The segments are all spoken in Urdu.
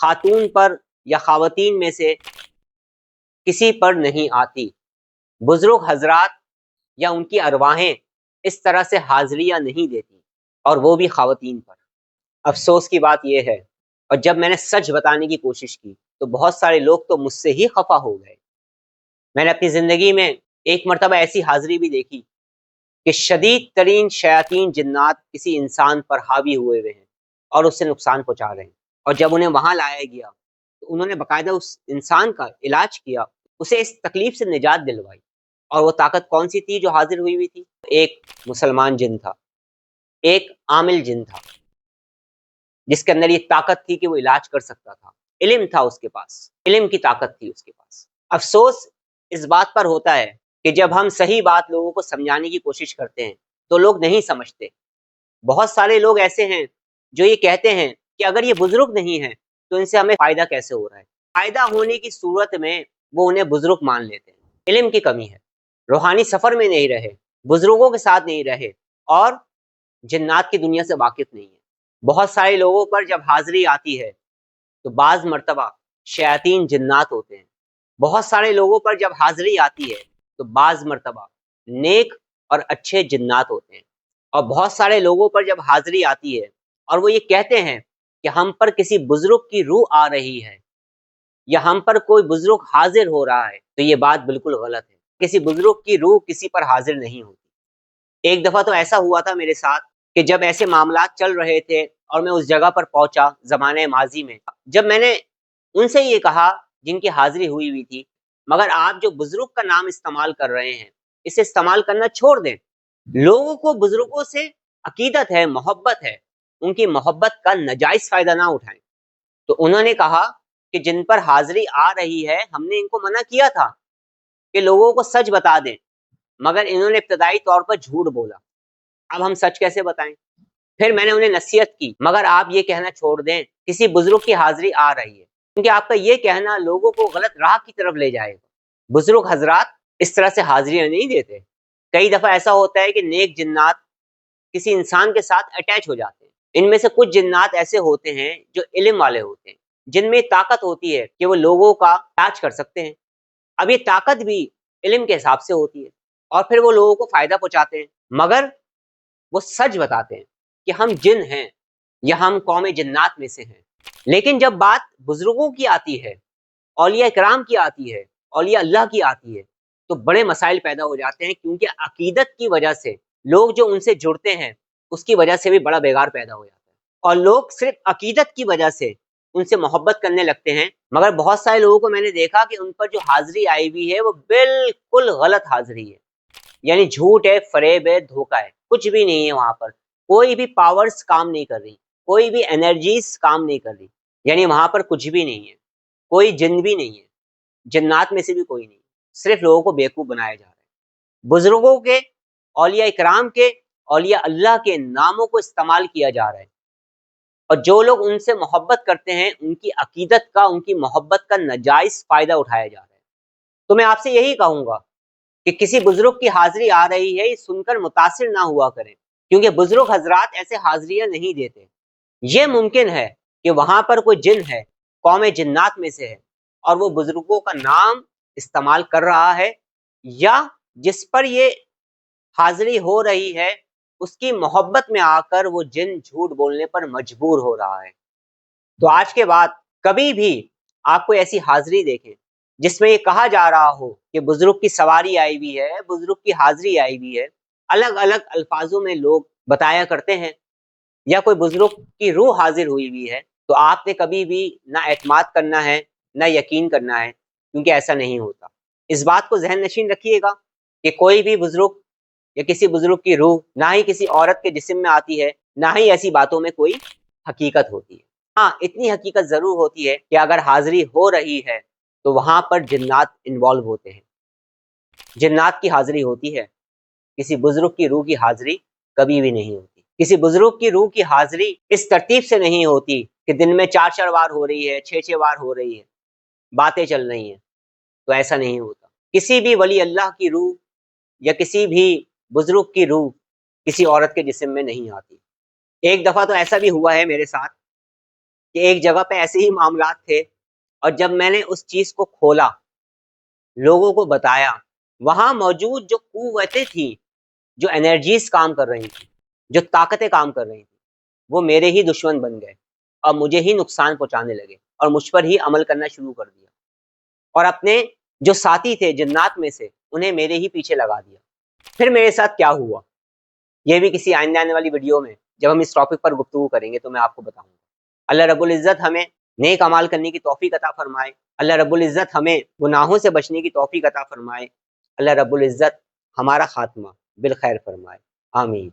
خاتون پر یا خواتین میں سے کسی پر نہیں آتی۔ بزرگ حضرات یا ان کی ارواحیں اس طرح سے حاضریاں نہیں دیتی، اور وہ بھی خواتین پر۔ افسوس کی بات یہ ہے، اور جب میں نے سچ بتانے کی کوشش کی تو بہت سارے لوگ تو مجھ سے ہی خفا ہو گئے۔ میں نے اپنی زندگی میں ایک مرتبہ ایسی حاضری بھی دیکھی کہ شدید ترین شیاطین جنات کسی انسان پر حاوی ہوئے ہوئے ہیں اور اس سے نقصان پہنچا رہے ہیں، اور جب انہیں وہاں لایا گیا تو انہوں نے باقاعدہ اس انسان کا علاج کیا، اسے اس تکلیف سے نجات دلوائی۔ اور وہ طاقت کون سی تھی جو حاضر ہوئی ہوئی تھی؟ ایک مسلمان جن تھا، ایک عامل جن تھا، جس کے اندر یہ طاقت تھی کہ وہ علاج کر سکتا تھا، علم تھا اس کے پاس، علم کی طاقت تھی اس کے پاس۔ افسوس اس بات پر ہوتا ہے کہ جب ہم صحیح بات لوگوں کو سمجھانے کی کوشش کرتے ہیں تو لوگ نہیں سمجھتے۔ بہت سارے لوگ ایسے ہیں جو یہ کہتے ہیں کہ اگر یہ بزرگ نہیں ہیں تو ان سے ہمیں فائدہ کیسے ہو رہا ہے؟ فائدہ ہونے کی صورت میں وہ انہیں بزرگ مان لیتے ہیں۔ علم کی کمی ہے، روحانی سفر میں نہیں رہے، بزرگوں کے ساتھ نہیں رہے، اور جنات کی دنیا سے واقف نہیں ہے۔ بہت سارے لوگوں پر جب حاضری آتی ہے تو بعض مرتبہ شیاطین جنات ہوتے ہیں، بہت سارے لوگوں پر جب حاضری آتی ہے تو بعض مرتبہ نیک اور اچھے جنات ہوتے ہیں، اور بہت سارے لوگوں پر جب حاضری آتی ہے اور وہ یہ کہتے ہیں کہ ہم پر کسی بزرگ کی روح آ رہی ہے یا ہم پر کوئی بزرگ حاضر ہو رہا ہے، تو یہ بات بالکل غلط ہے۔ کسی بزرگ کی روح کسی پر حاضر نہیں ہوتی۔ ایک دفعہ تو ایسا ہوا تھا میرے ساتھ کہ جب ایسے معاملات چل رہے تھے اور میں اس جگہ پر پہنچا زمانے ماضی میں، جب میں نے ان سے یہ کہا جن کی حاضری ہوئی ہوئی تھی، مگر آپ جو بزرگ کا نام استعمال کر رہے ہیں اسے استعمال کرنا چھوڑ دیں۔ لوگوں کو بزرگوں سے عقیدت ہے، محبت ہے، ان کی محبت کا ناجائز فائدہ نہ اٹھائیں۔ تو انہوں نے کہا کہ جن پر حاضری آ رہی ہے ہم نے ان کو منع کیا تھا کہ لوگوں کو سچ بتا دیں، مگر انہوں نے ابتدائی طور پر جھوٹ بولا، اب ہم سچ کیسے بتائیں؟ پھر میں نے انہیں نصیحت کی، مگر آپ یہ کہنا چھوڑ دیں کسی بزرگ کی حاضری آ رہی ہے، کیونکہ آپ کا یہ کہنا لوگوں کو غلط راہ کی طرف لے جائے گا۔ بزرگ حضرات اس طرح سے حاضریاں نہیں دیتے۔ کئی دفعہ ایسا ہوتا ہے کہ نیک جنات کسی انسان کے ساتھ اٹیچ ہو جاتے ہیں۔ ان میں سے کچھ جنات ایسے ہوتے ہیں جو علم والے ہوتے ہیں، جن میں طاقت ہوتی ہے کہ وہ لوگوں کا علاج کر سکتے ہیں۔ اب یہ طاقت بھی علم کے حساب سے ہوتی ہے، اور پھر وہ لوگوں کو فائدہ پہنچاتے ہیں، مگر وہ سچ بتاتے ہیں کہ ہم جن ہیں یا ہم قوم جنات میں سے ہیں۔ لیکن جب بات بزرگوں کی آتی ہے، اولیاء کرام کی آتی ہے، اولیاء اللہ کی آتی ہے، تو بڑے مسائل پیدا ہو جاتے ہیں، کیونکہ عقیدت کی وجہ سے لوگ جو ان سے جڑتے ہیں اس کی وجہ سے بھی بڑا بگاڑ پیدا ہو جاتا ہے، اور لوگ صرف عقیدت کی وجہ سے ان سے محبت کرنے لگتے ہیں۔ مگر بہت سارے لوگوں کو میں نے دیکھا کہ ان پر جو حاضری آئی ہوئی ہے وہ بالکل غلط حاضری ہے، یعنی جھوٹ ہے، فریب ہے، دھوکہ ہے، کچھ بھی نہیں ہے وہاں پر۔ کوئی بھی پاورز کام نہیں کر رہی، کوئی بھی انرجیز کام نہیں کر رہی، یعنی وہاں پر کچھ بھی نہیں ہے، کوئی جن بھی نہیں ہے، جنات میں سے بھی کوئی نہیں، صرف لوگوں کو بیوقوف بنایا جا رہا ہے۔ بزرگوں کے، اولیاء اکرام کے، اولیاء اللہ کے ناموں کو استعمال کیا جا رہا ہے، اور جو لوگ ان سے محبت کرتے ہیں ان کی عقیدت کا، ان کی محبت کا ناجائز فائدہ اٹھایا جا رہا ہے۔ تو میں آپ سے یہی کہوں گا کہ کسی بزرگ کی حاضری آ رہی ہے یہ سن کر متاثر نہ ہوا کریں، کیونکہ بزرگ حضرات ایسے حاضریاں نہیں دیتے۔ یہ ممکن ہے کہ وہاں پر کوئی جن ہے، قوم جنات میں سے ہے، اور وہ بزرگوں کا نام استعمال کر رہا ہے، یا جس پر یہ حاضری ہو رہی ہے اس کی محبت میں آ کر وہ جن جھوٹ بولنے پر مجبور ہو رہا ہے۔ تو آج کے بعد کبھی بھی آپ کو ایسی حاضری دیکھیں جس میں یہ کہا جا رہا ہو کہ بزرگ کی سواری آئی ہوئی ہے، بزرگ کی حاضری آئی ہوئی ہے، الگ الگ الفاظوں میں لوگ بتایا کرتے ہیں، یا کوئی بزرگ کی روح حاضر ہوئی ہوئی ہے، تو آپ نے کبھی بھی نہ اعتماد کرنا ہے نہ یقین کرنا ہے، کیونکہ ایسا نہیں ہوتا۔ اس بات کو ذہن نشین رکھیے گا کہ کوئی بھی بزرگ یا کسی بزرگ کی روح نہ ہی کسی عورت کے جسم میں آتی ہے، نہ ہی ایسی باتوں میں کوئی حقیقت ہوتی ہے۔ ہاں، اتنی حقیقت ضرور ہوتی ہے کہ اگر حاضری ہو رہی ہے تو وہاں پر جنات انوالو ہوتے ہیں، جنات کی حاضری ہوتی ہے، کسی بزرگ کی روح کی حاضری کبھی بھی نہیں ہوتی۔ کسی بزرگ کی روح کی حاضری اس ترتیب سے نہیں ہوتی کہ دن میں 4 بار ہو رہی ہے، 6 بار ہو رہی ہے، باتیں چل رہی ہیں، تو ایسا نہیں ہوتا۔ کسی بھی ولی اللہ کی روح یا کسی بھی بزرگ کی روح کسی عورت کے جسم میں نہیں آتی۔ ایک دفعہ تو ایسا بھی ہوا ہے میرے ساتھ کہ ایک جگہ پہ ایسے ہی معاملات تھے، اور جب میں نے اس چیز کو کھولا، لوگوں کو بتایا، وہاں موجود جو قوتیں تھیں، جو انرجیز کام کر رہی تھیں، جو طاقتیں کام کر رہی تھیں، وہ میرے ہی دشمن بن گئے اور مجھے ہی نقصان پہنچانے لگے اور مجھ پر ہی عمل کرنا شروع کر دیا، اور اپنے جو ساتھی تھے جنات میں سے انہیں میرے ہی پیچھے لگا دیا۔ پھر میرے ساتھ کیا ہوا، یہ بھی کسی آئندہ آنے والی ویڈیو میں جب ہم اس ٹاپک پر گفتگو کریں گے تو میں آپ کو بتاؤں گا۔ اللہ رب العزت ہمیں نیک اعمال کرنے کی توفیق عطا فرمائے، اللہ رب العزت ہمیں گناہوں سے بچنے کی توفیق عطا فرمائے، اللہ رب العزت ہمارا خاتمہ بالخیر فرمائے، آمین۔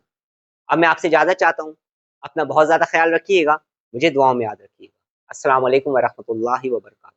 اب میں آپ سے اجازت چاہتا ہوں، اپنا بہت زیادہ خیال رکھیے گا، مجھے دعاؤں میں یاد رکھیے گا۔ السلام علیکم ورحمۃ اللہ وبرکاتہ۔